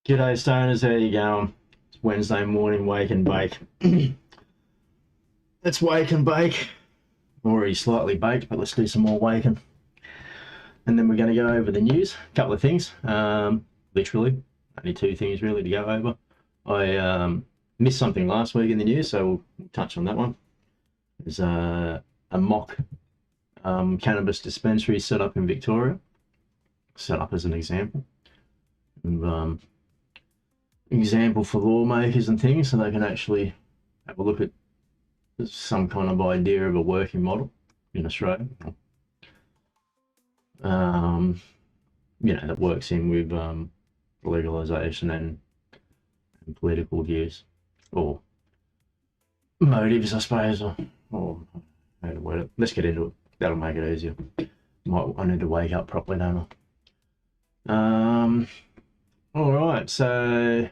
G'day stoners, how you going? It's Wednesday morning, wake and bake. Let's wake and bake. I'm already slightly baked, but let's do some more waking. And then we're going to go over the news, a couple of things. Literally, only two things really to go over. I missed something last week in the news, so we'll touch on that one. There's a mock cannabis dispensary set up in Victoria, set up as an example. And, example for lawmakers and things, so they can actually have a look at some kind of idea of a working model in Australia. That works in with legalisation and political views or motives, I suppose, or how to word it. Let's get into it. That'll make it easier. I need to wake up properly, don't I? All right, so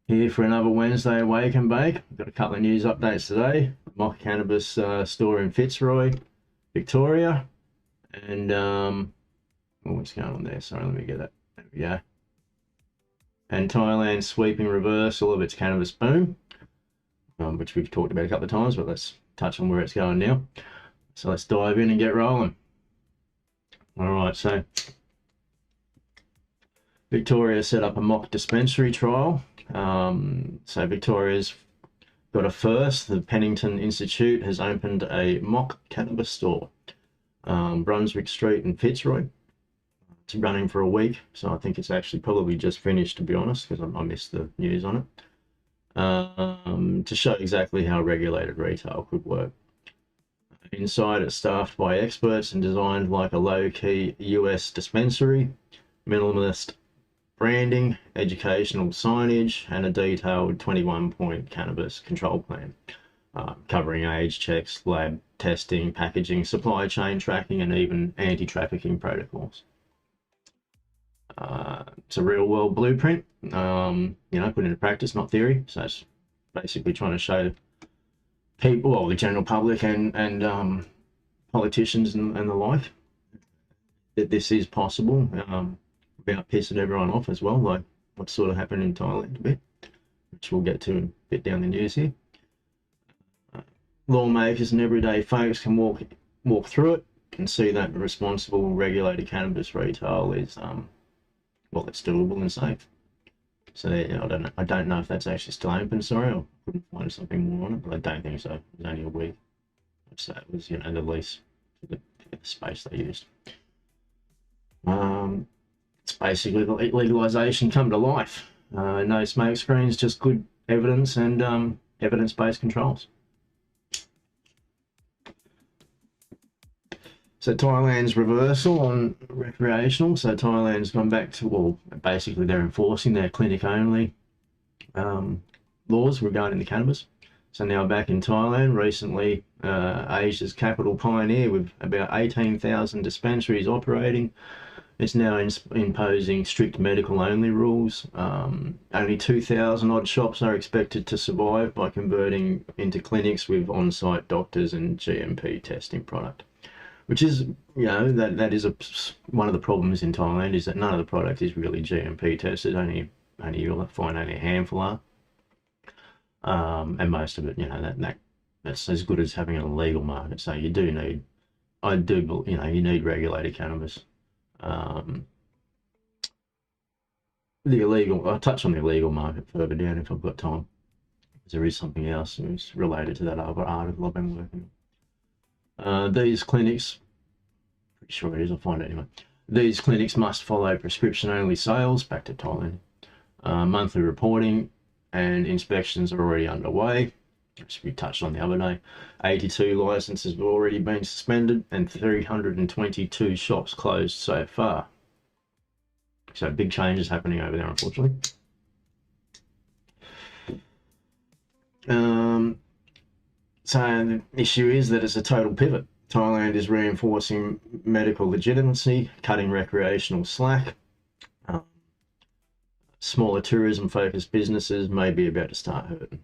here for another Wednesday wake and bake. We've got a couple of news updates today. Mock cannabis store in Fitzroy, Victoria, and what's going on there? Sorry, let me get that. There we go. And Thailand's sweeping reversal of its cannabis boom, which we've talked about a couple of times, but let's touch on where it's going now. So let's dive in and get rolling. All right, so Victoria set up a mock dispensary trial. So Victoria's got a first. The Pennington Institute has opened a mock cannabis store, Brunswick Street in Fitzroy. It's running for a week, so I think it's actually probably just finished, to be honest, because I missed the news on it, to show exactly how regulated retail could work. Inside, it's staffed by experts and designed like a low-key US dispensary, minimalist branding, educational signage, and a detailed 21-point cannabis control plan, covering age checks, lab testing, packaging, supply chain tracking, and even anti-trafficking protocols. It's a real-world blueprint, put into practice, not theory. So it's basically trying to show people, well, the general public and politicians and the like, that this is possible. About pissing everyone off as well, like what's sort of happened in Thailand a bit, which we'll get to a bit down the news here. Lawmakers and everyday folks can walk through it and see that responsible, regulated cannabis retail is it's doable and safe. So I don't know if that's actually still open. Sorry, I couldn't find something more on it, but I don't think so. It was only a week. I'd say it was the lease for the space they used. It's basically the legalisation come to life. No smoke screens, just good evidence and evidence-based controls. So Thailand's reversal on recreational. So Thailand's gone back to, well, basically they're enforcing their clinic-only laws regarding the cannabis. So now back in Thailand, recently Asia's capital pioneer with about 18,000 dispensaries operating. It's now imposing strict medical-only rules. Only 2,000 odd shops are expected to survive by converting into clinics with on-site doctors and GMP testing product, which is, that is one of the problems in Thailand, is that none of the product is really GMP tested. Only you'll find only a handful are, and most of it, that's as good as having an illegal market. So you do need, you need regulated cannabis. The illegal, I'll touch on the illegal market further down if I've got time, because there is something else that's related to that other article I've been working on. These clinics, pretty sure it is, I'll find it anyway. These clinics must follow prescription-only sales, back to Thailand. Monthly reporting and inspections are already underway, which we touched on the other day. 82 licenses have already been suspended and 322 shops closed so far. So big changes happening over there, unfortunately. So the issue is that it's a total pivot. Thailand is reinforcing medical legitimacy, cutting recreational slack. Smaller tourism-focused businesses may be about to start hurting.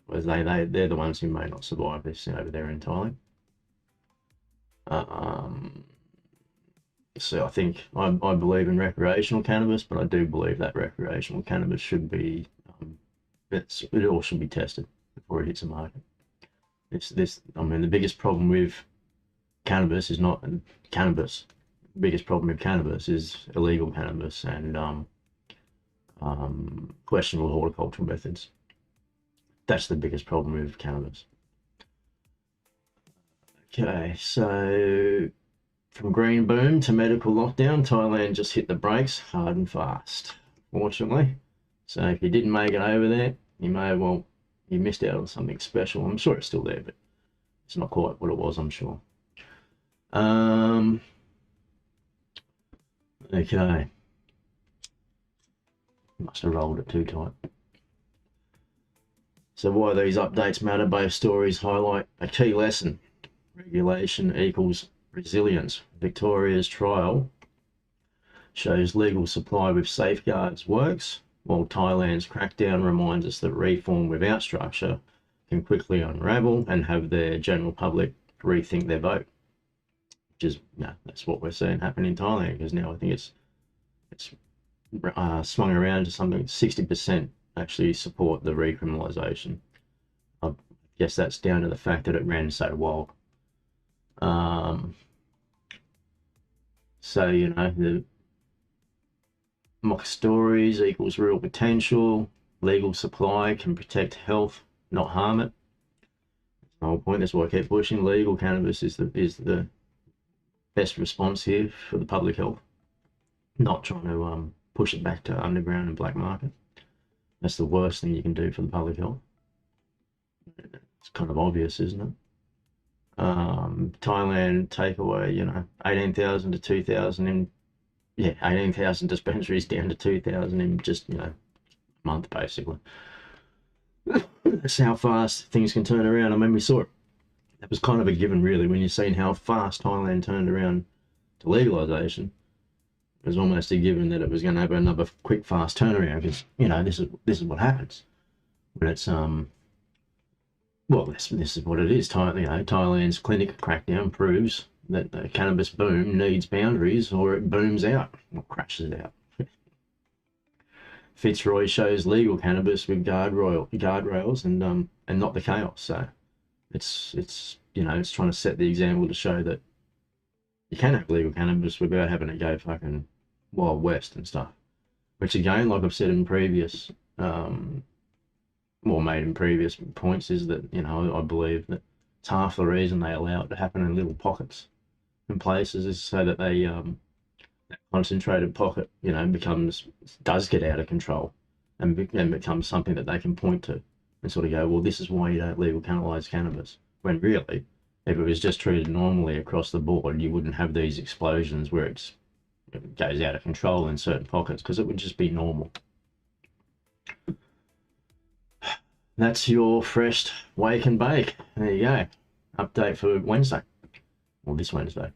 Whereas they're the ones who may not survive this over there in Thailand. So I think I believe in recreational cannabis, but I do believe that recreational cannabis should be it all should be tested before it hits the market. I mean, the biggest problem with cannabis is not cannabis. The biggest problem with cannabis is illegal cannabis and questionable horticultural methods. That's the biggest problem with cannabis. Okay, so from green boom to medical lockdown, Thailand just hit the brakes hard and fast, fortunately. So if you didn't make it over there, you missed out on something special. I'm sure it's still there, but it's not quite what it was, I'm sure. Okay. Must have rolled it too tight. So why these updates matter, both stories highlight a key lesson. Regulation equals resilience. Victoria's trial shows legal supply with safeguards works, while Thailand's crackdown reminds us that reform without structure can quickly unravel and have the general public rethink their vote. Which is, that's what we're seeing happen in Thailand, because now I think it's swung around to something 60% actually support the recriminalisation. I guess that's down to the fact that it ran so wild. So, the mock stories equals real potential. Legal supply can protect health, not harm it. That's the whole point. That's why I keep pushing. Legal cannabis is the best response here for the public health. Not trying to push it back to underground and black market. That's the worst thing you can do for the public health. It's kind of obvious, isn't it? Thailand takeaway, 18,000 to 2,000 18,000 dispensaries down to 2,000 in just, a month, basically. That's how fast things can turn around. I mean, we saw it. That was kind of a given, really, when you've seen how fast Thailand turned around to legalisation. It was almost a given that it was going to have another quick, fast turnaround, because, this is what happens when it's, well, this is what it is. Thailand's clinic crackdown proves that the cannabis boom needs boundaries, or it booms out or crashes out. Fitzroy shows legal cannabis with guardrails and not the chaos. So it's trying to set the example to show that you can have legal cannabis without having to go fucking Wild West and stuff. Which again, like I've said in previous made in previous points, is that, I believe that it's half the reason they allow it to happen in little pockets and places is so that they that concentrated pocket, does get out of control and becomes something that they can point to and sort of go, well, this is why you don't legalize cannabis. When really, if it was just treated normally across the board, you wouldn't have these explosions where it goes out of control in certain pockets, because it would just be normal. That's your fresh wake and bake. There you go. Update for Wednesday. Well, this Wednesday.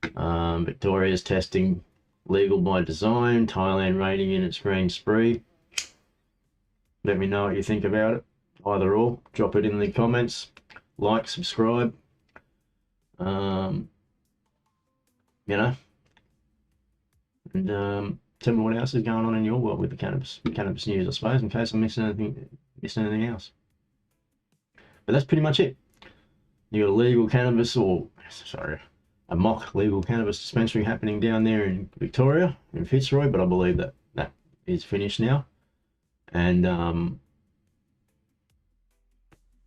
Victoria's testing legal by design. Thailand reining in its green spree. Let me know what you think about it. Either or. Drop it in the comments. Like, subscribe. And tell me what else is going on in your world with the cannabis news, I suppose, in case I missed anything else. But that's pretty much it. You got a legal cannabis, a mock legal cannabis dispensary happening down there in Victoria, in Fitzroy, but I believe that is finished now. And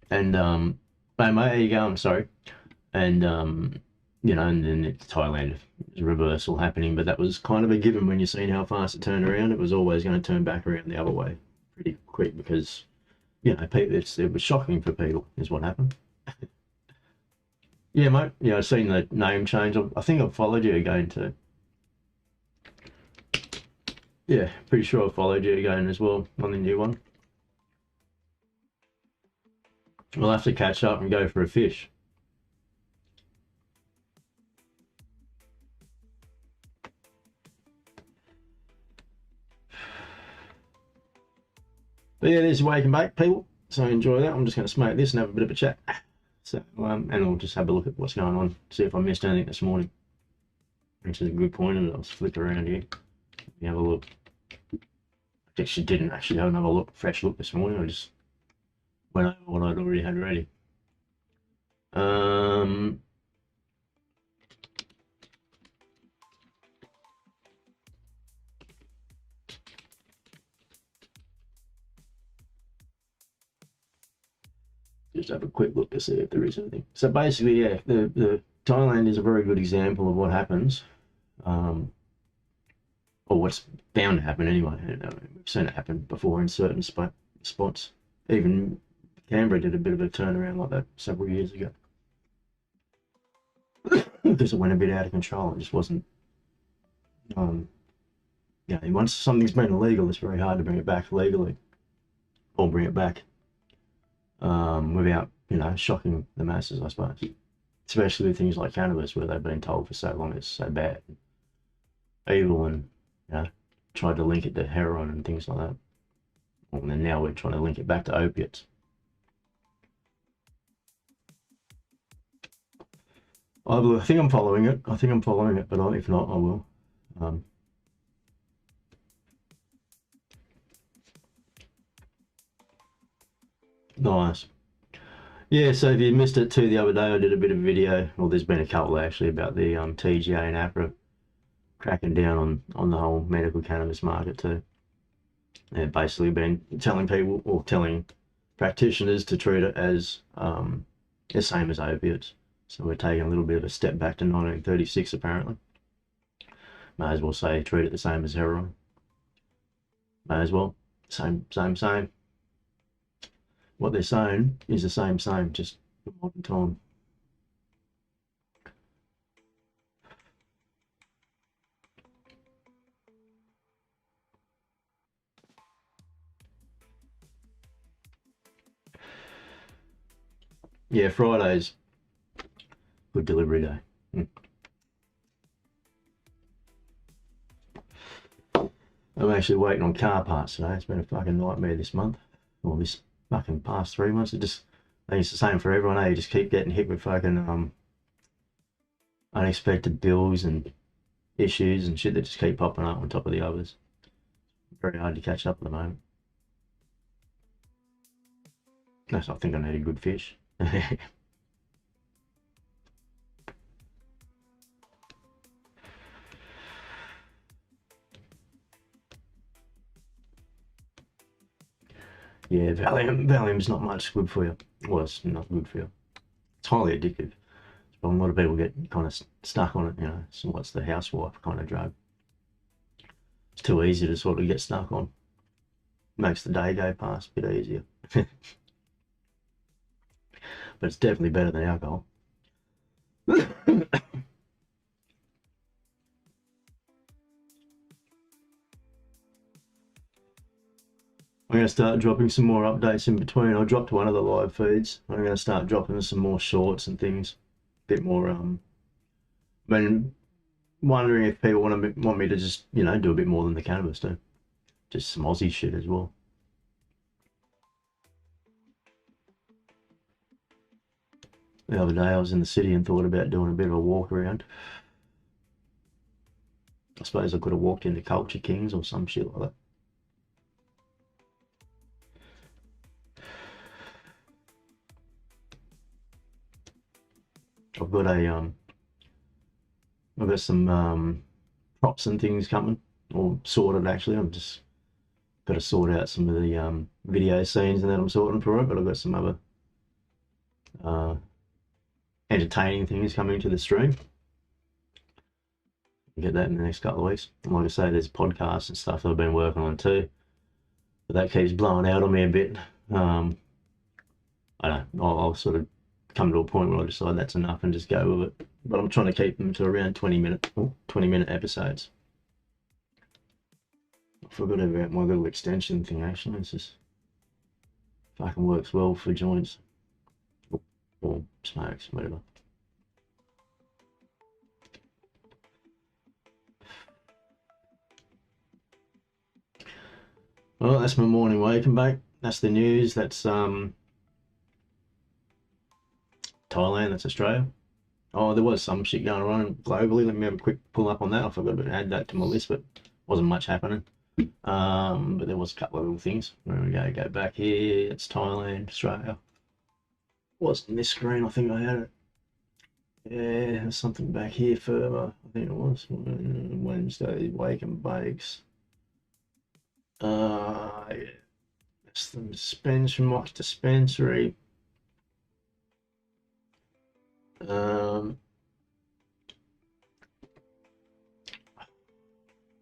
there you go, I'm sorry. And and then it's Thailand, there's a reversal happening, but that was kind of a given when you've seen how fast it turned around. It was always going to turn back around the other way pretty quick, because it was shocking for people, is what happened. Yeah, mate. Yeah, I've seen the name change. I think I've followed you again too. Yeah, pretty sure I followed you again as well on the new one. We'll have to catch up and go for a fish. But yeah, there's your wake and bake, people. So enjoy that. I'm just going to smoke this and have a bit of a chat. So, and I'll just have a look at what's going on, see if I missed anything this morning. which is a good point. And I'll flick around here. Let me have a look. I actually didn't actually have another look, fresh look this morning. I just went over what I'd already had ready. Just have a quick look to see if there is anything. So basically, yeah, the Thailand is a very good example of what happens, or what's bound to happen anyway. We've seen it happen before in certain spots. Even Canberra did a bit of a turnaround like that several years ago. Because it went a bit out of control. It just wasn't, yeah, once something's been illegal, it's very hard to bring it back legally, or bring it back without, you know, shocking the masses, I suppose. Especially with things like cannabis, where they've been told for so long it's so bad, evil, and, you know, tried to link it to heroin and things like that. And then now we're trying to link it back to opiates. I think I'm following it. But if not, I will. Nice. Yeah, so if you missed it too, the other day I did a bit of video, well, there's been a couple actually, about the TGA and APRA cracking down on the whole medical cannabis market too. They've basically been telling people, or telling practitioners, to treat it as the same as opiates. So we're taking a little bit of a step back to 1936 apparently. May as well say treat it the same as heroin. May as well. Same. What they're saying is the same, just for modern time. Yeah, Friday's good delivery day. I'm actually waiting on car parts today. It's been a fucking nightmare this month, or this fucking past 3 months. I think it's the same for everyone, eh? You just keep getting hit with fucking unexpected bills and issues and shit that just keep popping up on top of the others. Very hard to catch up at the moment. I think I need a good fish. Yeah, Valium's not much good for you. Well, it's not good for you. It's highly addictive. But a lot of people get kind of stuck on it, you know. So what's the housewife kind of drug? It's too easy to sort of get stuck on. Makes the day go past a bit easier. But it's definitely better than alcohol. I'm going to start dropping some more updates in between. I dropped one of the live feeds. I'm going to start dropping some more shorts and things. A bit more, I've been wondering if people want me to just, you know, do a bit more than the cannabis too. Just some Aussie shit as well. The other day I was in the city and thought about doing a bit of a walk around. I suppose I could have walked into Culture Kings or some shit like that. I've got some props and things coming, or sorted actually. I'm just got to sort out some of the video scenes and that I'm sorting for it, but I've got some other entertaining things coming to the stream. I'll get that in the next couple of weeks. And like I say, there's podcasts and stuff that I've been working on too, but that keeps blowing out on me a bit. I don't know, I'll sort of come to a point where I decide that's enough and just go with it. But I'm trying to keep them to around 20-minute episodes. I forgot about my little extension thing actually. It's just fucking works well for joints or smokes, whatever. Well, that's my morning wake and bake. That's the news. That's Thailand, that's Australia. Oh, there was some shit going on globally. Let me have a quick pull up on that. I forgot to add that to my list, but wasn't much happening. But there was a couple of little things. Where we go back here. It's Thailand, Australia. Wasn't this screen? I think I had it. Yeah, there's something back here further. I think it was Wednesday. Wake and bakes. Yeah. That's the dispensary.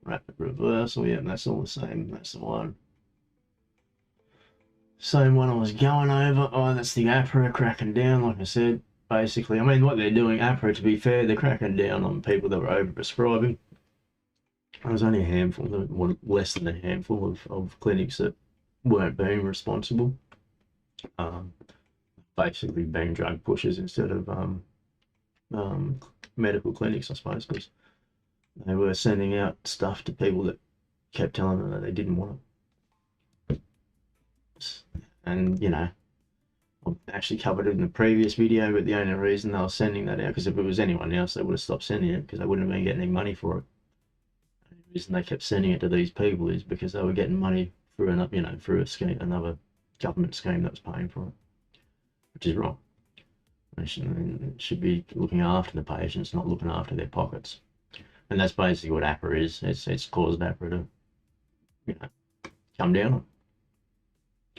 Rapid reversal. Yeah, that's all the same. That's the one. Same one I was going over. Oh, that's the APRA cracking down, like I said. Basically, I mean, what they're doing, APRA, to be fair, they're cracking down on people that were overprescribing. There was only a handful, less than a handful of clinics that weren't being responsible. Basically being drug pushers instead of medical clinics, I suppose, because they were sending out stuff to people that kept telling them that they didn't want it. And, you know, I've actually covered it in the previous video, but the only reason they were sending that out, because if it was anyone else, they would have stopped sending it because they wouldn't have been getting any money for it. The reason they kept sending it to these people is because they were getting money through through a scheme, another government scheme that was paying for it, which is wrong. They should be looking after the patients, not looking after their pockets. And that's basically what APRA is. It's caused APRA to, come down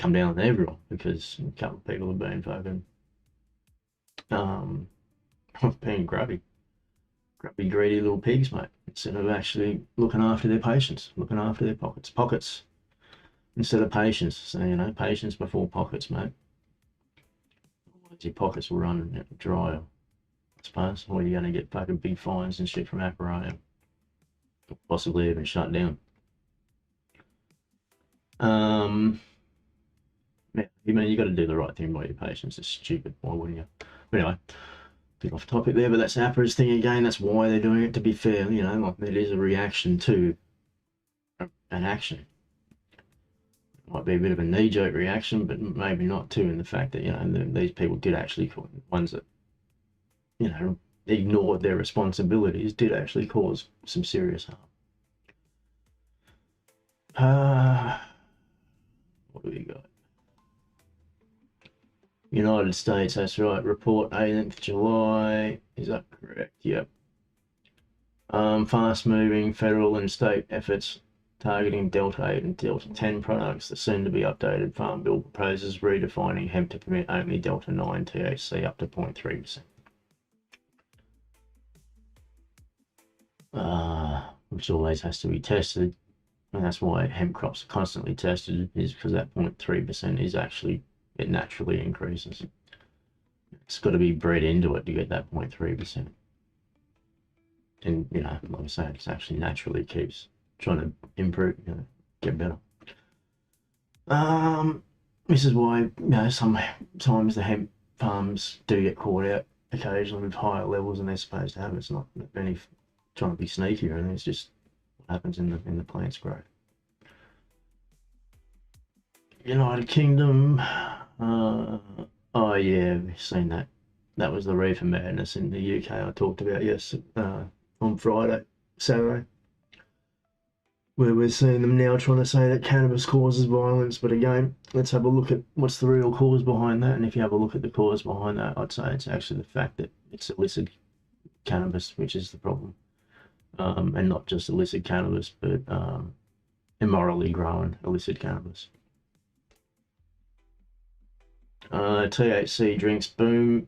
on everyone, because a couple of people have been fucking being grubby, greedy little pigs, mate, instead of actually looking after their patients, looking after their pockets instead of patients. So, patients before pockets, mate. Otherwise your pockets will run dry, I suppose, or you're going to get fucking big fines and shit from APRA, possibly even shut down. Yeah, you got to do the right thing by your patients. It's stupid. Why wouldn't you? But anyway, bit off topic there, but that's APRA's thing again. That's why they're doing it, to be fair. Like, it is a reaction to an action. It might be a bit of a knee-jerk reaction, but maybe not too, in the fact that, these people did actually, ones that, ignored their responsibilities, did actually cause some serious harm. What do we got? United States, that's right. Report 18th July. Is that correct? Yep. Fast-moving federal and state efforts targeting Delta 8 and Delta 10 products. The soon-to-be updated Farm Bill proposes redefining hemp to permit only Delta 9 THC up to 0.3%. Which always has to be tested. And that's why hemp crops are constantly tested, is because that 0.3% is actually, it naturally increases. It's got to be bred into it to get that 0.3%. And, like I say, it actually naturally keeps trying to improve, get better. This is why, sometimes the hemp farms do get caught out occasionally with higher levels than they're supposed to have. It's not any trying to be sneaky or anything. It's just what happens in the plant's growth. United Kingdom. Oh yeah, we've seen that. That was the reefer madness in the UK I talked about on Saturday, where we're seeing them now trying to say that cannabis causes violence. But again, let's have a look at what's the real cause behind that. And if you have a look at the cause behind that, I'd say it's actually the fact that it's illicit cannabis, which is the problem. And not just illicit cannabis, but immorally grown illicit cannabis. THC drinks boom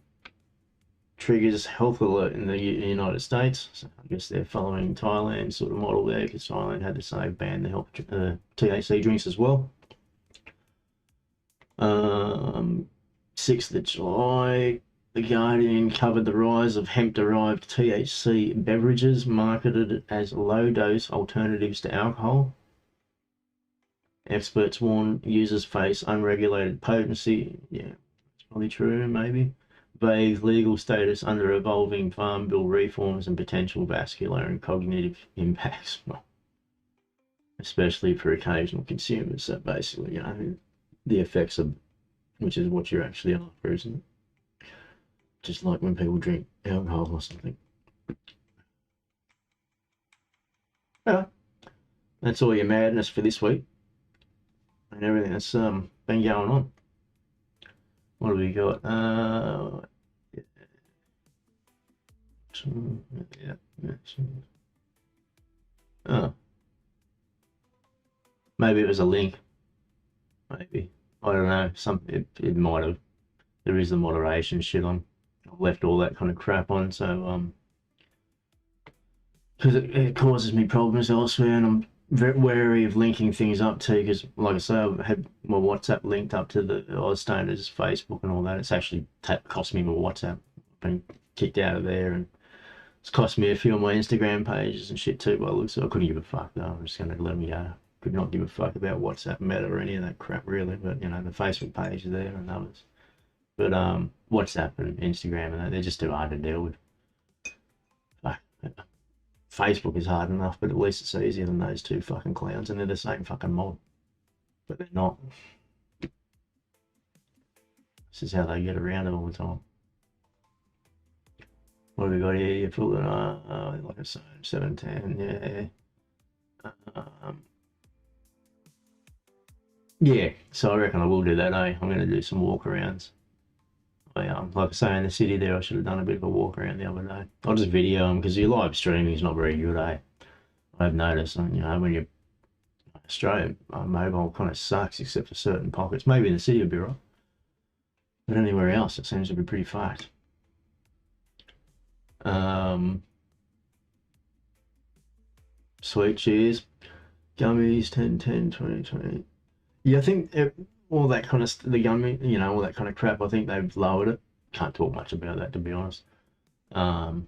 triggers health alert in the United States. So I guess they're following Thailand's sort of model there, because Thailand had to say ban the THC drinks as well. 6th of July, The Guardian covered the rise of hemp-derived THC beverages marketed as low-dose alternatives to alcohol. Experts warn users face unregulated potency. Yeah, it's probably true, maybe. Vague legal status under evolving Farm Bill reforms and potential vascular and cognitive impacts. Well, especially for occasional consumers. So basically, the effects of, which is what you're actually after, isn't it? just like when people drink alcohol or something. Anyway, that's all your madness for this week and everything that's been going on. What have we got? Yeah. Oh, maybe it was a link. Maybe, I don't know. It might have. There is the moderation shit on. I've left all that kind of crap on, so because it causes me problems elsewhere, and I'm very wary of linking things up to, because like I say, I've had my WhatsApp linked up to the Ausstoners Facebook and all that. It's actually cost me my WhatsApp. I've been kicked out of there, and it's cost me a few of my Instagram pages and shit too. Well, so I couldn't give a fuck though. I'm just going to let them go. Could not give a fuck about WhatsApp, Meta, or any of that crap really. But you know, the Facebook page is there and others. But WhatsApp and Instagram and that, they're just too hard to deal with. Fuck. Facebook is hard enough, but at least it's easier than those two fucking clowns, and they're the same fucking mob. But they're not. This is how they get around it all the time. What have we got here? You're pulling, like I said, 710, yeah. Yeah, so I reckon I will do that, eh? I'm going to do some walk-arounds. Like I say, in the city there, I should have done a bit of a walk around the other day. I'll just video them, because your live streaming is not very good, eh? I've noticed, you know, when you're Australia, mobile kind of sucks, except for certain pockets. Maybe in the city it'll be right, but anywhere else it seems to be pretty fucked. Sweet cheers, gummies, 10, 10, 20, 20. Yeah, I think all that kind of the gummy, you know, all that kind of crap. I think they've lowered it. Can't talk much about that, to be honest. Only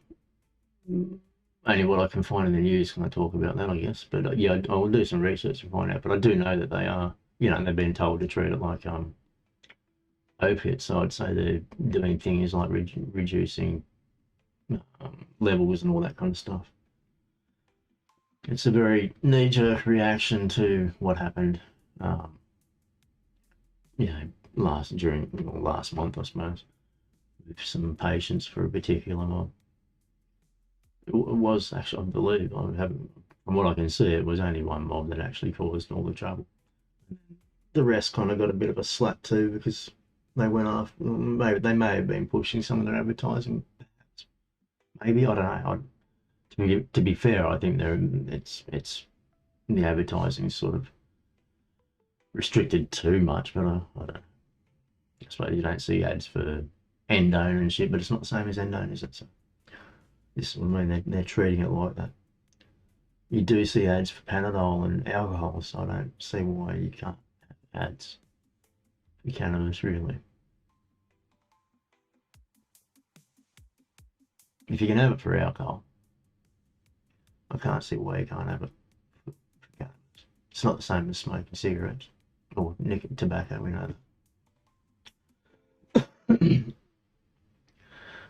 what I can find in the news can I talk about that, I guess. But yeah, I will do some research and find out. But I do know that they are, you know, they've been told to treat it like opiates. So I'd say they're doing things like reducing levels and all that kind of stuff. It's a very knee-jerk reaction to what happened, you know, last month, I suppose, with some patients for a particular mob. It was actually, I believe, from what I can see, it was only one mob that actually caused all the trouble. The rest kind of got a bit of a slap too, because they went off. Maybe they may have been pushing some of their advertising. Perhaps. Maybe, I don't know. To be fair, I think it's the advertising is sort of restricted too much, but I don't know. I suppose you don't see ads for endone and shit, but it's not the same as endone, is it? So this, I mean, they're treating it like that. You do see ads for Panadol and alcohol, so I don't see why you can't have ads for cannabis, really. If you can have it for alcohol, I can't see why you can't have it for cannabis. It's not the same as smoking cigarettes or nicotine, tobacco, we know that.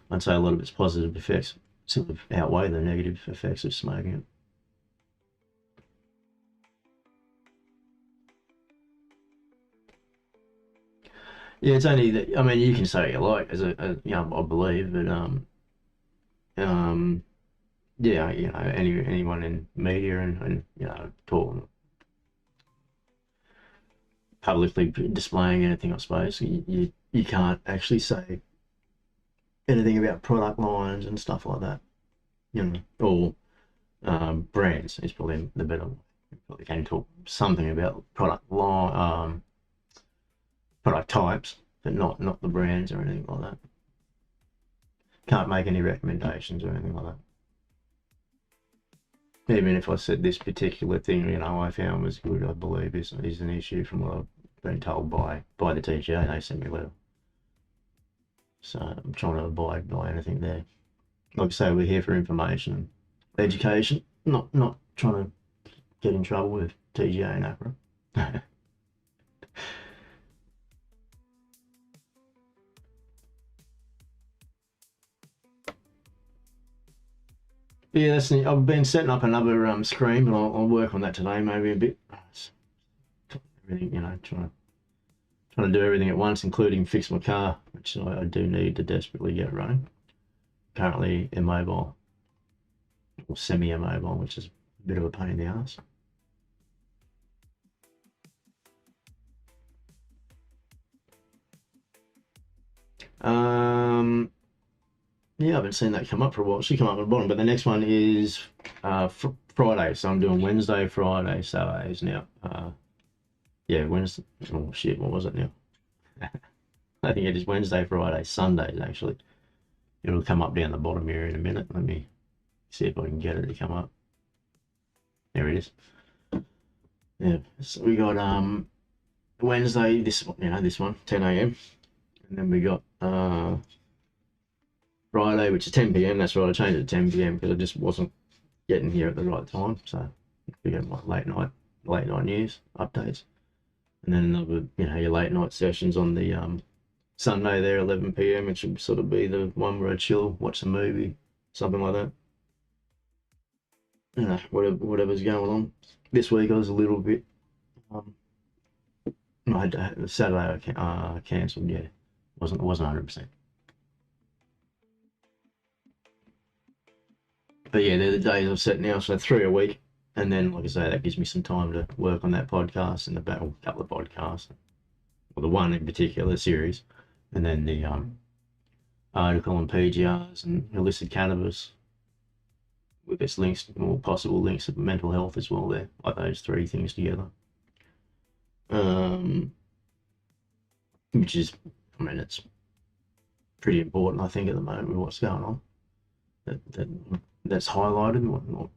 I'd say a lot of its positive effects sort of outweigh the negative effects of smoking it. Yeah, it's only that, I mean, you can say what you like, as you know, I believe, but yeah, you know, anyone in media and you know, talking publicly displaying anything, I suppose, you can't actually say anything about product lines and stuff like that, you know, or brands is probably the better one. You probably can talk something about product line, product types, but not the brands or anything like that. Can't make any recommendations or anything like that. Even if I said this particular thing, you know, I found was good, I believe is an issue from what I've been told by the TGA. They sent me a letter. So I'm trying to abide by anything there. Like I say, we're here for information, education, not trying to get in trouble with TGA and APRA. Yeah, that's neat. I've been setting up another screen, but I'll work on that today, maybe a bit. Everything, you know, trying trying to do everything at once, including fix my car, which I do need to desperately get running. Currently immobile, or semi-immobile, which is a bit of a pain in the ass. Yeah, I haven't seen that come up for a while. She come up at the bottom, but the next one is Friday. So I'm doing Wednesday, Friday, Saturdays now. Yeah, Wednesday. Oh shit, what was it now? I think it is Wednesday, Friday, Sundays actually. It'll come up down the bottom here in a minute. Let me see if I can get it to come up. There it is. Yeah, so we got Wednesday, this one, 10 a.m. And then we got Friday, which is 10 p.m. That's right, I changed it to 10 p.m. because I just wasn't getting here at the right time. So we got my late night news updates. And then another, your late night sessions on the Sunday there, 11 p.m. It should sort of be the one where I chill, watch a movie, something like that. Whatever's going on. This week I was a little bit. Saturday I cancelled. Yeah, wasn't 100%. But yeah, they're the days I've set now, so 3 a week. And then, like I say, that gives me some time to work on that podcast and a couple of podcasts, or the one in particular, series, and then the article on PGRs and illicit cannabis with its links, more possible links of mental health as well there, like those 3 things together. Which is, it's pretty important, I think, at the moment with what's going on. That's highlighted,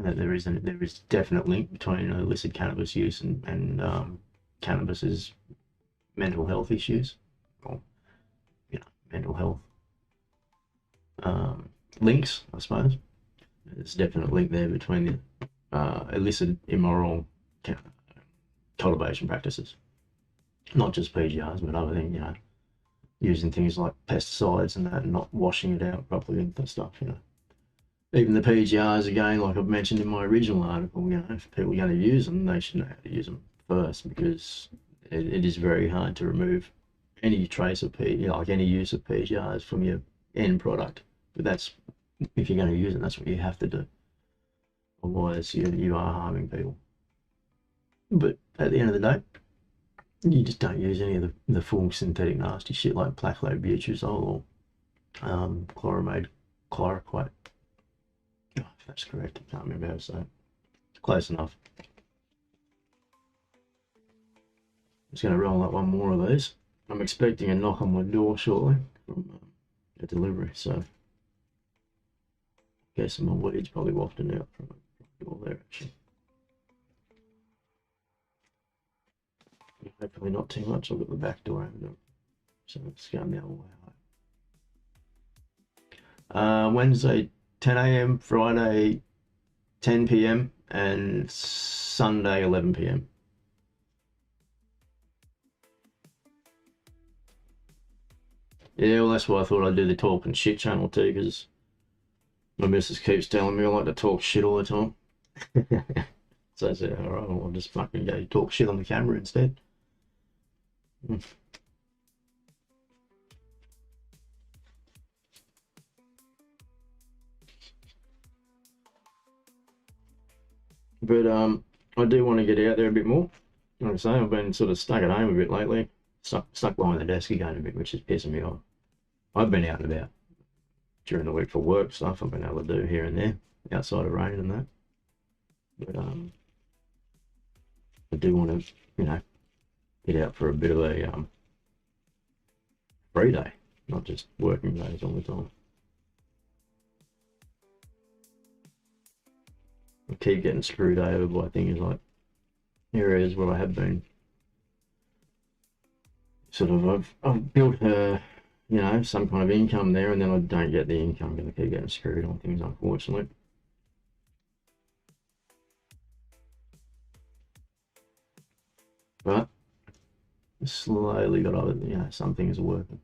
that there is definite link between illicit cannabis use and cannabis's mental health issues, or mental health links, I suppose. There's a definite link there between the illicit, immoral cultivation practices, not just PGRs, but other things, using things like pesticides and that, and not washing it out properly and stuff, Even the PGRs, again, like I've mentioned in my original article, if people are going to use them, they should know how to use them first, because it is very hard to remove any trace of like any use of PGRs from your end product. But that's, if you're going to use it, that's what you have to do. Otherwise, you are harming people. But at the end of the day, you just don't use any of the full synthetic nasty shit like placlobutrazol or chloramide chloroquine. Oh, if that's correct, I can't remember how to say it. Close enough. Just going to roll up one more of these. I'm expecting a knock on my door shortly from a delivery, so I guess my weeds probably wafting out from the door there, actually. Hopefully not too much. I've got the back door open, so it's going the other way. Wednesday 10 a.m, Friday 10 p.m, and Sunday 11 p.m. Yeah, well, that's why I thought I'd do the talk and shit channel too, because my missus keeps telling me I like to talk shit all the time. So I said, alright, I'll just fucking go talk shit on the camera instead. But I do want to get out there a bit more. Like I say, I've been sort of stuck at home a bit lately, stuck behind the desk again a bit, which is pissing me off. I've been out and about during the week for work stuff. I've been able to do here and there outside of rain and that. But I do want to, get out for a bit of a free day, not just working days all the time. I keep getting screwed over by things like areas where I have been sort of, I've built some kind of income there, and then I don't get the income because I keep getting screwed on things, unfortunately. But slowly got over, some things are working.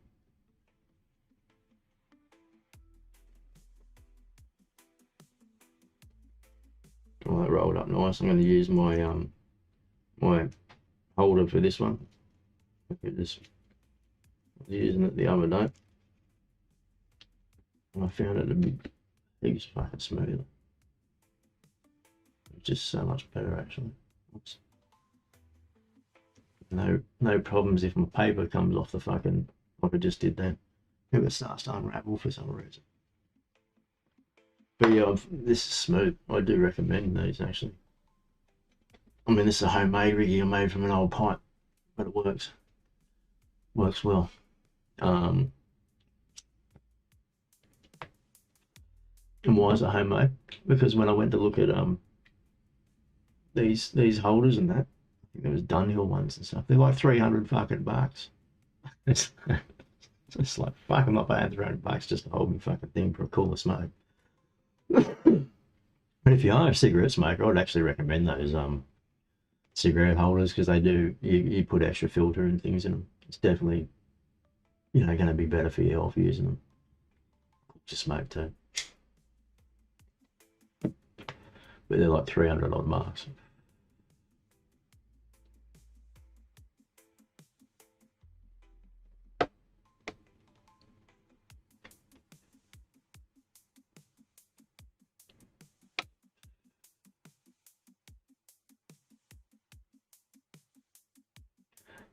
Well, that rolled up nice. I'm going to use my my holder for this one. I was using it the other day, and I found it a bit heaps fucking smoother. It's just so much better actually. Oops. No problems if my paper comes off the fucking, like I just did then. If it starts to unravel for some reason. But yeah, this is smooth. I do recommend these actually. I mean, this is a homemade riggy I made from an old pipe, but it works. Works well. And why is it homemade? Because when I went to look at these holders and that, I think there was Dunhill ones and stuff. They're like 300 fucking bucks. It's like fuck, I'm not paying 300 bucks just to hold me fucking thing for a cooler smoke. But if you are a cigarette smoker, I'd actually recommend those cigarette holders because they do, you put extra filter and things in them. It's definitely, you know, going to be better for your health using them. To smoke too. But they're like 300 odd bucks.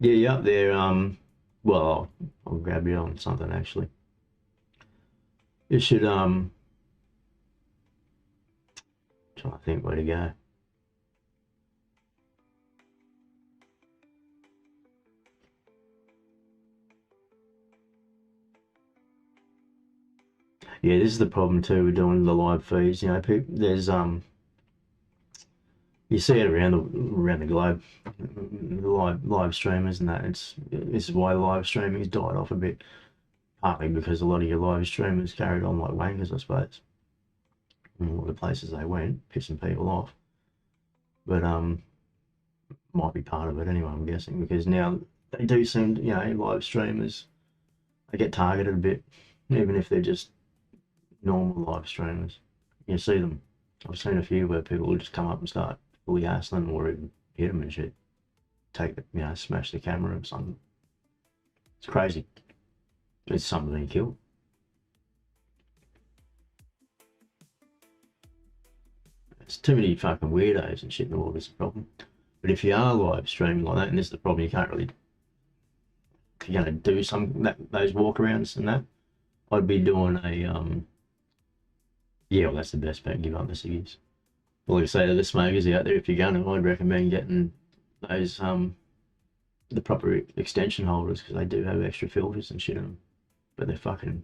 Yeah, you're up there. Well, I'll grab you on something actually. You should trying to think where to go. Yeah, this is the problem too with doing the live feeds. You know, there's you see it around the globe, the live streamers and that. This is why live streaming's died off a bit, partly because a lot of your live streamers carried on like wankers, I suppose. And all the places they went, pissing people off. But might be part of it anyway, I'm guessing, because now they do seem, you know, live streamers, they get targeted a bit, even if they're just normal live streamers. You see them. I've seen a few where people will just come up and start fully hassling or even hit them and shit. Take the, you know, smash the camera or something. It's crazy. It's something being killed. There's too many fucking weirdos and shit in the world is the problem. But if you are live streaming like that, and this is the problem, you can't really, if you're going to do those walkarounds and that, I'd be doing a, yeah, well, that's the best bet, give up the ciggies. Well, like I say to the smokers out there, if you're going to, I'd recommend getting those, the proper extension holders, because they do have extra filters and shit in them. But they're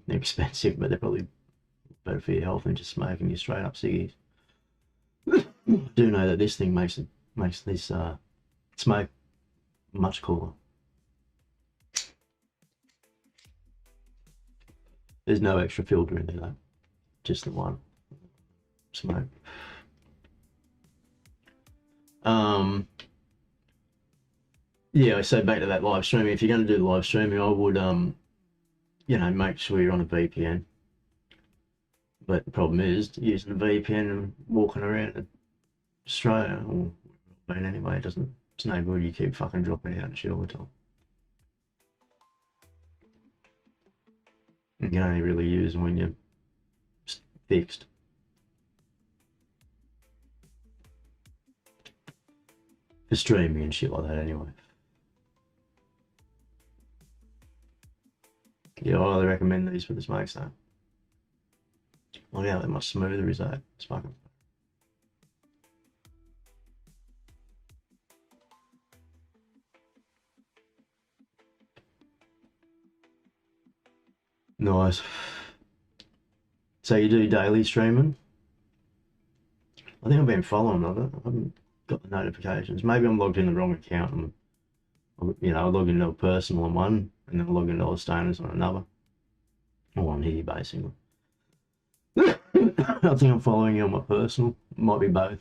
expensive, but they're probably better for your health than just smoking your straight up ciggies. I do know that this thing makes this smoke much cooler. There's no extra filter in there though, just the one smoke. Yeah, so back to that live streaming. If you're going to do the live streaming, I would you know, make sure you're on a VPN. But the problem is using a VPN and walking around Australia, or anyway, it's no good. You keep fucking dropping out and shit all the time. You can only really use them when you're fixed. For streaming and shit like that anyway. Yeah, I highly recommend these for the smokes though. Look how much smoother is that? It's fucking. Nice. So you do daily streaming? I think I've been following of it. I haven't got the notifications. Maybe I'm logged in the wrong account. You know, I log into a personal on one, and then I log into all the stoners on another. Or on here, basically. I think I'm following you on my personal. Might be both.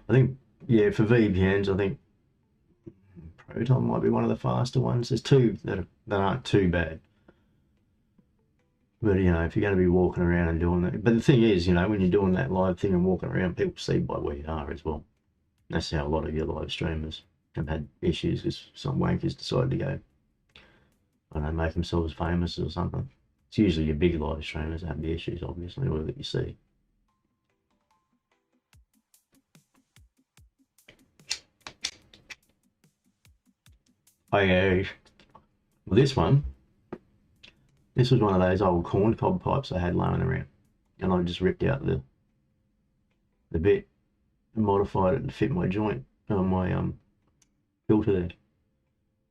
I think, yeah, for VPNs, I think Proton might be one of the faster ones. There's two that aren't too bad. But you know, if you're going to be walking around and doing that, but the thing is, you know, when you're doing that live thing and walking around, people see by where you are as well. That's how a lot of your live streamers have had issues, because some wankers decided to go, I don't know, make themselves famous or something. It's usually your big live streamers that have the issues, obviously, or that you see. Oh yeah, well, this was one of those old corn cob pipes I had laying around, and I just ripped out the bit and modified it to fit my joint on my filter there,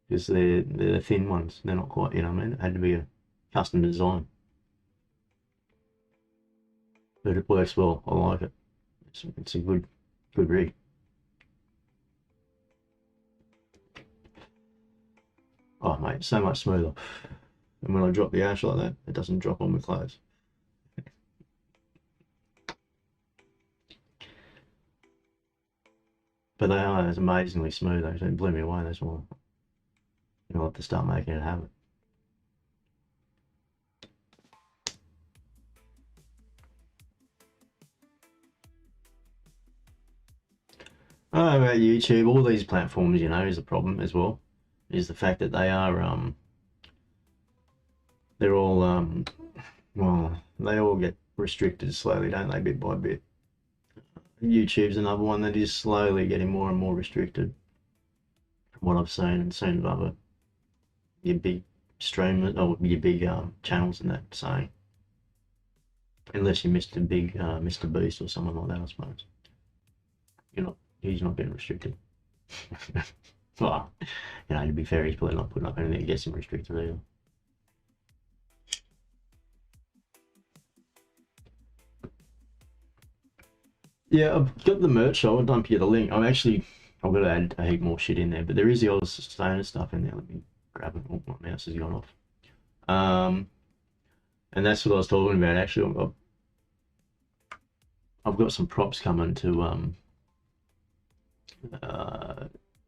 because they're the thin ones. They're not quite, you know what I mean? It had to be a custom design, but it works well. I like it. It's a good rig. Oh mate, so much smoother. And when I drop the ash like that, it doesn't drop on my clothes. But they are amazingly smooth, actually. It blew me away. That's why I'll have to start making it happen. Oh, about YouTube, all these platforms, you know, is the problem as well. Is the fact that they are they're all well, they all get restricted slowly, don't they, bit by bit. YouTube's another one that is slowly getting more and more restricted, from what I've seen and seen of other your big streamers or your big channels and that saying. Unless you're Mr. Big, Mr. Beast or someone like that, I suppose. He's not getting restricted. Well, you know, to be fair, he's probably not putting up anything that gets him restricted either. Yeah, I've got the merch. I'll dump you the link. I've got to add a heap more shit in there, but there is the old sustainer stuff in there. Let me grab it. Oh, my mouse has gone off. And that's what I was talking about. Actually, I've got some props coming to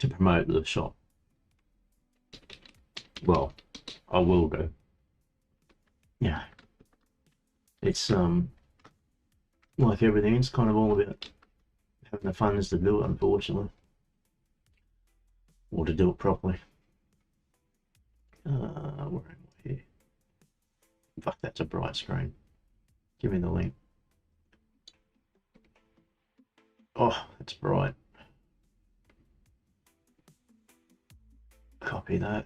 promote the shop. Well, I will do. Yeah, it's like everything, it's kind of all about having the funds to do it, unfortunately, or to do it properly. Where am I here? Fuck, that's a bright screen. Give me the link. Oh, it's bright. Copy that.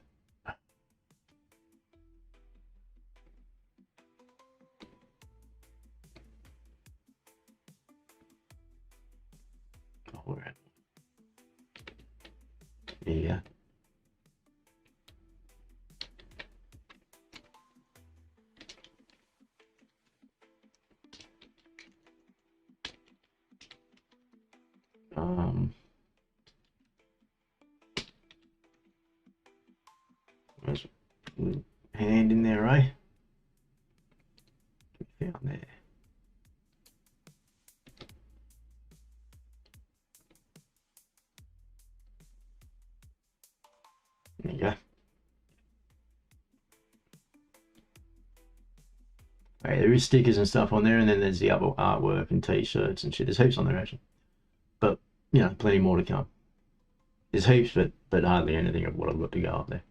Oh, where am I? There you go. There's a little hand in there, eh? Found there. There you go. Okay, there is stickers and stuff on there, and then there's the other artwork and t-shirts and shit. There's heaps on there actually, but you know, plenty more to come. There's heaps, but hardly anything of what I've got to go up there.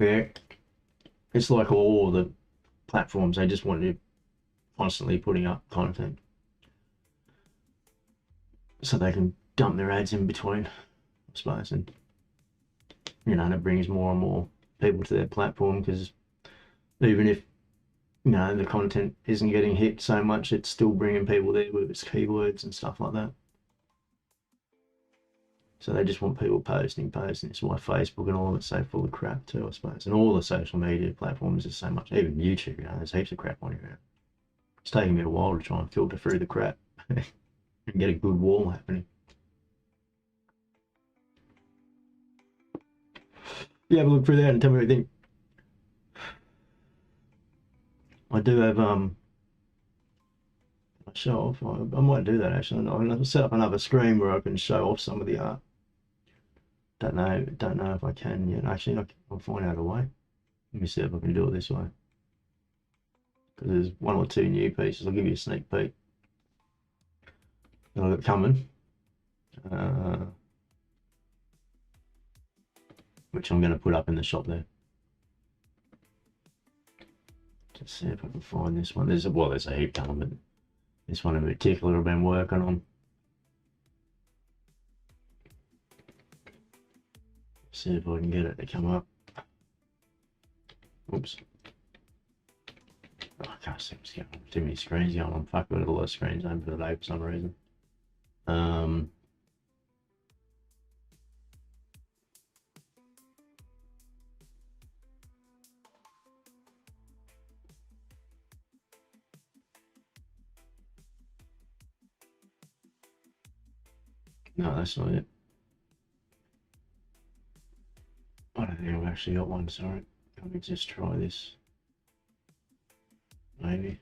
Yeah, it's like all the platforms, they just want you constantly putting up content so they can dump their ads in between, I suppose, and you know, and it brings more and more people to their platform, because even if, you know, the content isn't getting hit so much, it's still bringing people there with its keywords and stuff like that. So they just want people posting. It's why Facebook and all of it's so full of crap too, I suppose. And all the social media platforms is so much, even YouTube, you know, there's heaps of crap on here. It's taking me a while to try and filter through the crap and get a good wall happening. Yeah, have a look through that and tell me what you think. I do have, I show off. I might do that actually. I'll set up another screen where I can show off some of the art. Don't know if I can yet. Actually, I'll find out a way. Let me see if I can do it this way. Because there's 1 or 2 new pieces. I'll give you a sneak peek. That I've got coming. Which I'm going to put up in the shop there. Just see if I can find this one. There's a heap coming, but this one in particular I've been working on. See if I can get it to come up. Oops. Oh, I can't see what's going on. Too many screens going on. Fuck, I've got a lot of screens open today for some reason. No, that's not it. I don't think I've actually got one, sorry. Let me just try this. Maybe.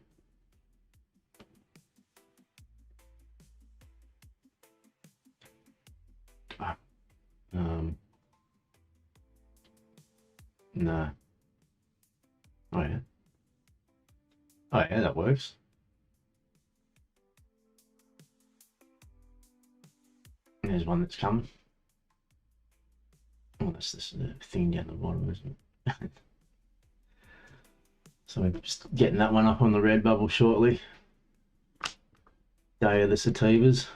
No. Oh yeah. Oh yeah, that works. There's one that's coming. Oh, that's this thing down the bottom, isn't it? So we're just getting that one up on the Redbubble shortly. Day of the Sativas.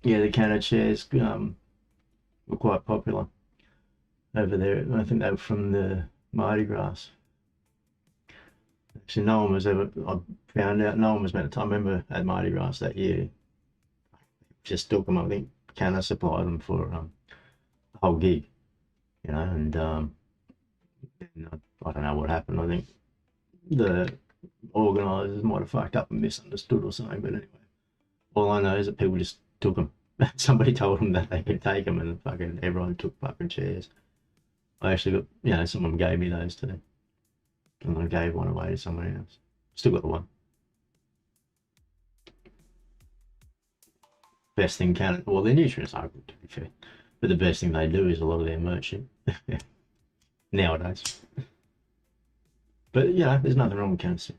Yeah, the canna chairs were quite popular over there. I think they were from the Mardi Gras. Actually, no one was ever, I found out, no one was meant to. I remember at Mardi Gras that year, just took them, I think Canna supplied them for the whole gig, you know, and I don't know what happened. I think the organisers might have fucked up and misunderstood or something, but anyway, all I know is that people just took them. Somebody told them that they could take them, and fucking everyone took fucking chairs. I actually got, you know, someone gave me those too, and I gave one away to somebody else. Still got the one. Best thing can, well, their nutrients are good to be fair, but the best thing they do is a lot of their merchant nowadays. But you know, there's nothing wrong with cancer.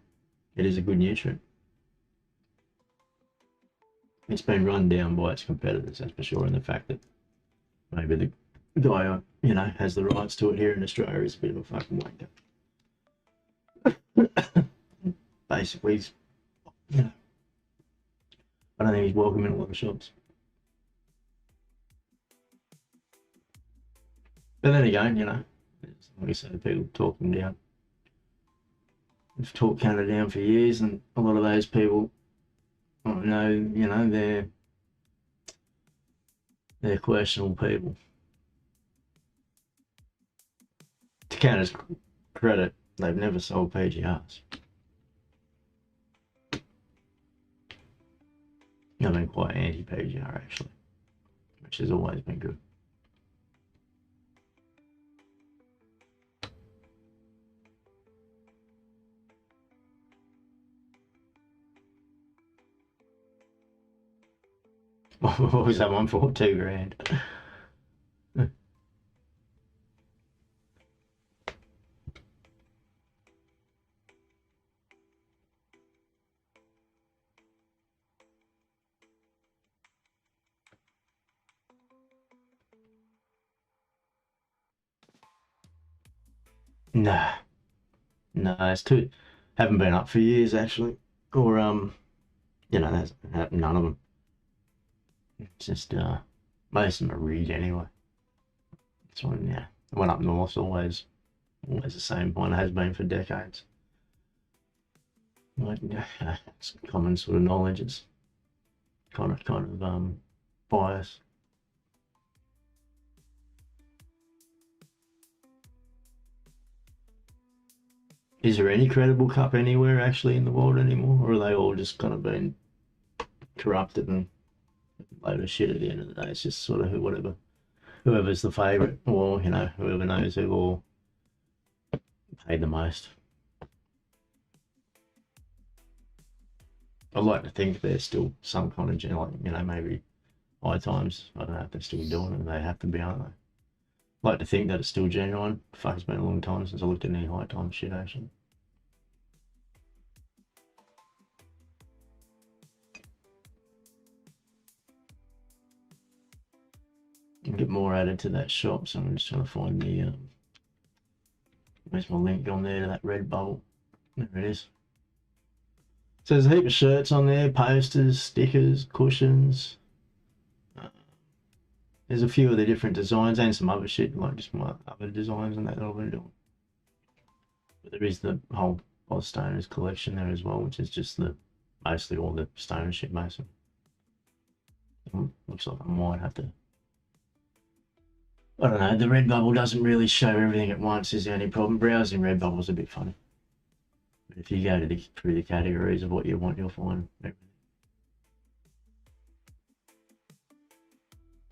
It is a good nutrient. It's been run down by its competitors, that's for sure, and the fact that maybe the guy, you know, has the rights to it here in Australia is a bit of a fucking wanker. Basically, he's, you know, I don't think he's welcome in a lot of shops. But then again, you know, like I said, people talk them down. We've talked Canada down for years, and a lot of those people, I know, you know, they're questionable people. To Canada's credit, they've never sold PGRs. I've been quite anti-PGR actually, which has always been good. What was that one for? $2 grand. Nah, it's too. Haven't been up for years actually, or you know, there's none of them. It's just most of them are rigged anyway. It's one, yeah. The one up north's always the same one, has been for decades. Like, yeah, it's common sort of knowledge. It's kind of bias. Is there any credible cup anywhere actually in the world anymore, or are they all just kind of been corrupted and load of shit at the end of the day? It's just sort of whatever whoever's the favourite, or you know, whoever knows who will pay the most. I'd like to think there's still some kind of like, you know, maybe high times. I don't know if they're still doing it. They have to be, aren't they? I'd like to think that it's still genuine. Fuck, it's been a long time since I looked at any high time shit actually. Get more added to that shop, so I'm just trying to find the where's my link on there to that red bubble? There it is. So there's a heap of shirts on there, posters, stickers, cushions. There's a few of the different designs and some other shit, like just my other designs and that I've been doing. But there is the whole Oz Stoners collection there as well, which is just the mostly all the stoner shit, mostly. Looks like I might have to. I don't know, the Redbubble doesn't really show everything at once is the only problem. Browsing Redbubble's a bit funny. But if you go to through the categories of what you want, you'll find everything.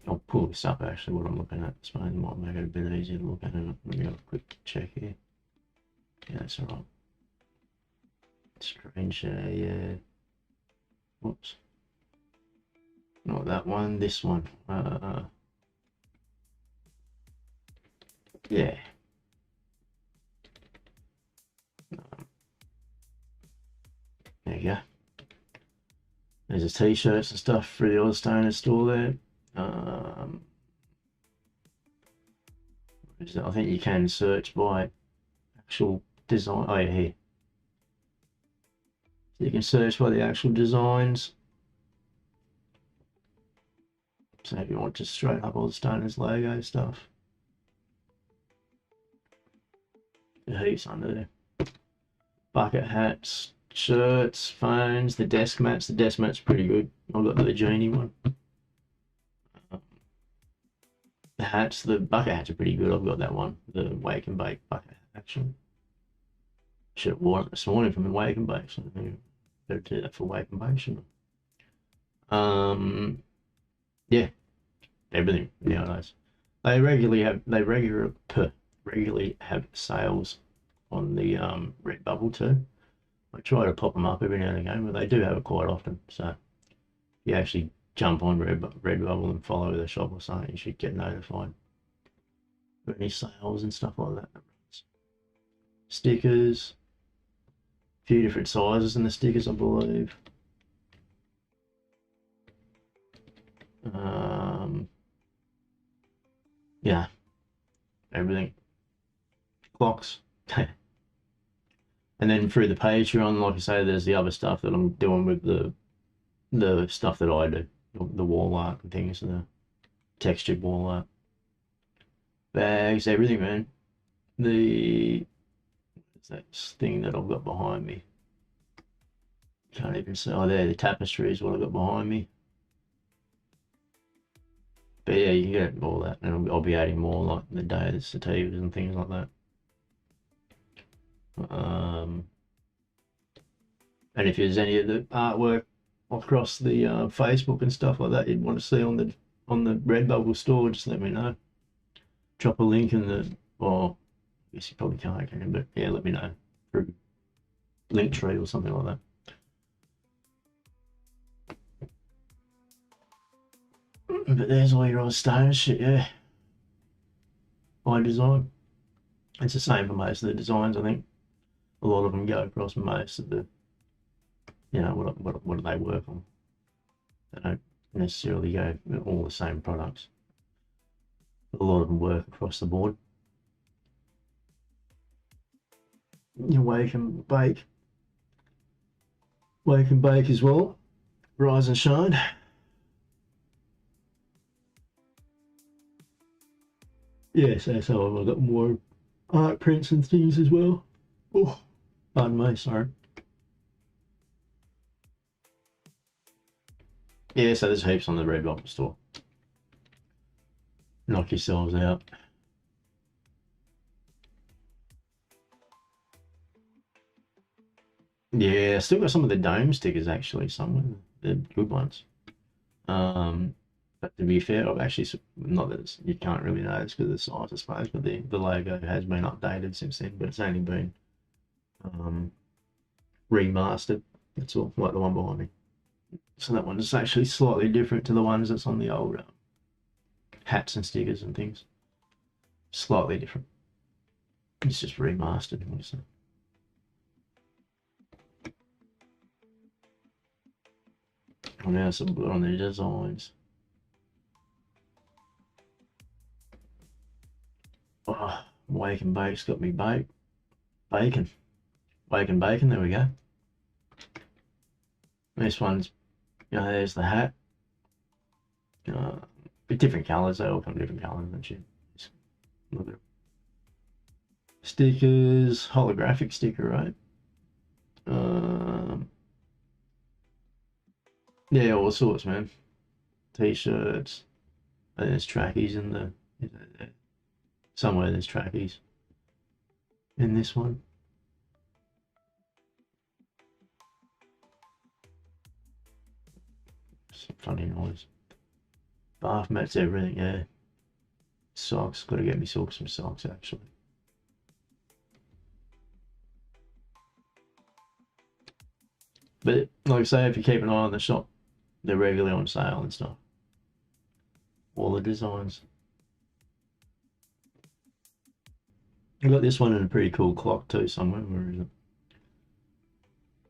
I'll pull this up actually, what I'm looking at. I suppose it might make it a bit easier to look at it. Let me have a quick check here. Yeah, that's alright. Screen share, yeah. Whoops. Not that one, this one. Yeah. There you go. There's his t-shirts and stuff for the Oz Stoner store there. I think you can search by actual design. Oh yeah, here. So you can search by the actual designs. So if you want just straight up Oz Stoner's logo stuff. Heaps under there. Bucket hats, shirts, phones, the desk mats. The desk mat's pretty good. I've got the Genie one. The hats, the bucket hats are pretty good. I've got that one. The Wake and Bake bucket hat, actually. Should have worn it this morning from the Wake and Bake. So better do that for Wake and Bake, shouldn't I? Yeah, everything nowadays. They regularly have sales on the Redbubble too. I try to pop them up every now and again, but they do have it quite often. So you actually jump on Redbubble and follow the shop or something, you should get notified for any sales and stuff like that. Stickers, a few different sizes in the stickers, I believe. Yeah, everything. Clocks. And then through the Patreon, like I say, there's the other stuff that I'm doing with the stuff that I do, the wall art and things, and the textured wall art, bags, everything, man. What's that thing that I've got behind me? Can't even see. Oh, there, the tapestry is what I've got behind me. But yeah, you can get all that, and I'll be adding more, like the day of the sativas and things like that. And if there's any of the artwork across the Facebook and stuff like that you'd want to see on the Redbubble store, just let me know. Drop a link in the, well, I guess you probably can't, can you? But yeah, let me know through Linktree or something like that. But there's all your Oz Stoner shit, yeah. By design. It's the same for most of the designs, I think. A lot of them go across most of the, you know, what do they work on? They don't necessarily go all the same products. A lot of them work across the board. You wake and bake as well. Rise and shine. Yes, so I've got more art prints and things as well. Oh, pardon me, sorry. Yeah, so there's heaps on the Redbubble store. Knock yourselves out. Yeah, still got some of the dome stickers actually, some of the good ones. But to be fair, I've actually, not that it's, you can't really notice because of the size, I suppose, but the logo has been updated since then, but it's only been remastered. That's all, like the one behind me. So that one is actually slightly different to the ones that's on the old hats and stickers and things. Slightly different. It's just remastered. And now some good on the designs. Oh, Wake and Bake's got me baked. Bacon. Wake and Bacon, there we go. This one's, there's the hat. Different colours, they all come different colours and shit. Look at it. Stickers, holographic sticker, right? Yeah, all sorts, man. T-shirts. And there's trackies in the, somewhere there's trackies in this one. Some funny noise. Bath mats, everything, yeah. Socks, gotta get me some socks actually. But like I say, if you keep an eye on the shop, they're regularly on sale and stuff. All the designs. I got this one in a pretty cool clock too somewhere. Where is it?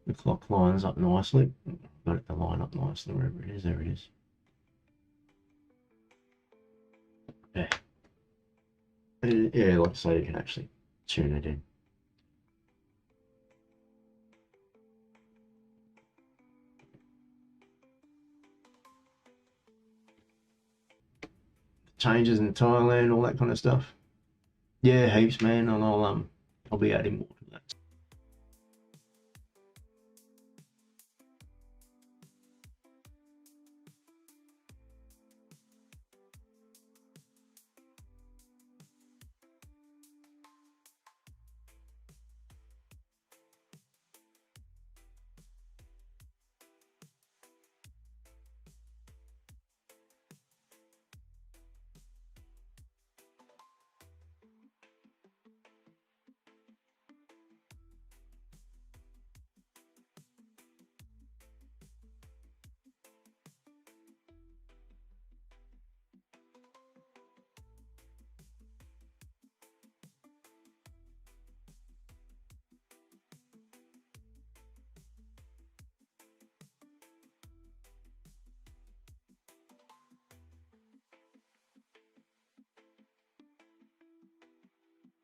The clock lines up nicely. Got it to line up nicely wherever it is. There it is. Yeah. Yeah, like I say, you can actually tune it in. Changes in Thailand, all that kind of stuff. Yeah, heaps, man, and I'll be adding more to that.